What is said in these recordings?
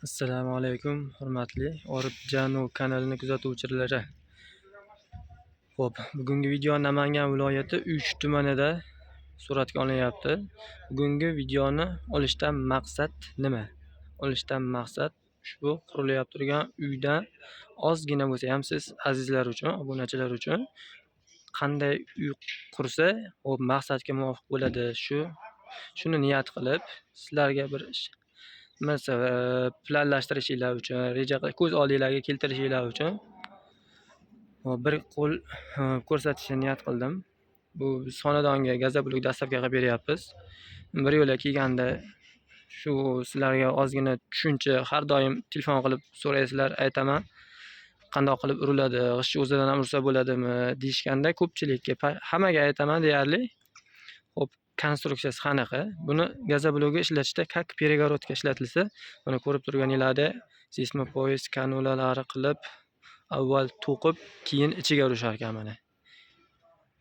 Assalomu alaykum, hurmatli Orifjanu kanalini kuzatuvchilari. Xo'p, bugungi video Namangan viloyati Uch tumanida suratga olinyapti. Bugungi videoni olishdan maqsad nima? Olishdan maqsad ushbu qurilayotgan turgan uyda ozgina bo'lsa ham siz azizlar uchun, obunachilar uchun qanday uy qursa, xo'p, maqsadga muvofiq bo'ladi. Shuni niyat qilib sizlarga bir planlashtirishinglar uchun, reja ko'z oldinglarga keltirishinglar uchun bir qo'l ko'rsatishni niyat qildim. Bu xonadonga gazoblok dastavka qilib beryapmiz. Bir yo'la kelganda shu sizlarga ozgina tushuncha, har doim telefon qilib so'raysizlar, aytaman. Qandoq qilib uriladi, g'isht o'zidan ham ursa bo'ladimi deyishganda ko'pchilikka hammaga aytaman deyarli. Xo'p, konstruksiyasi qanaqa? Buni gazoblokga ishlatishda kak перегородка ishlatilsa, buni ko'rib turganinglarda seysmopoyez kanulalari qilib avval to'qib, keyin ichiga urishar ekan mana.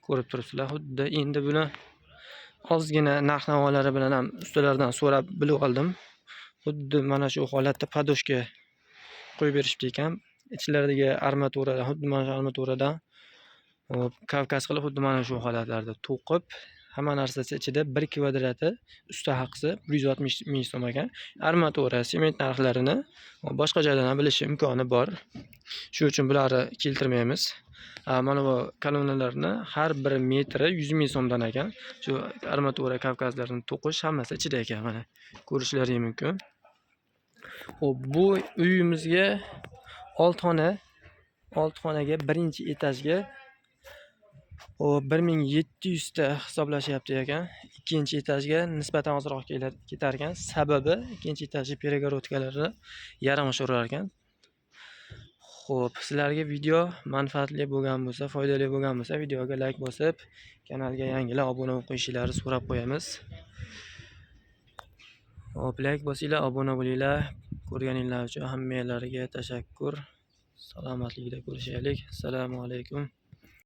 Ko'rib turibsizlar. Xuddi endi buni ozgina narx-navolari bilan ham ustalardan so'rab bilib oldim. Xuddi mana shu holatda podoshka qo'yib berishibdi ekan. Ichlaridagi armatura xuddi mana shu armaturadan kavkaz qilib, xuddi mana shu holatlarda to'qib, hamma narsasi ichida 1 kvadrati usta haqisi 160 ming so'm ekan. Armatura, sement narxlarini boshqa joydan ham bilish imkoni bor. Shu uchun bularni keltirmaymiz. Mana bu kolonnalarni har 1 metri 100 ming so'mdan ekan. Shu armatura kavkazlarini to'qish hammasi ichida ekan, mana ko'rishlaringiz mumkin. Xo'p, bu uyimizga 6 xonaga birinchi etajga 1700 ta hisoblashyapti ekan. Ikkinchi etajga nisbatan ozroq ketar ekan. Sababi ikkinchi etajli перегородкалari yaramosh urar ekan. Xo'p, sizlarga video manfaatli bo'lgan bo'lsa, foydali bo'lgan bo'lsa, videoga like bosib, kanalga yangilar obuna bo'lib qo'yishingizni so'rab qo'yamiz. Xo'p, like bosinglar, obuna bo'linglar. Ko'rganinglar uchun hammanglarga tashakkur. Salomatlikda ko'rishaylik. Assalomu alaykum.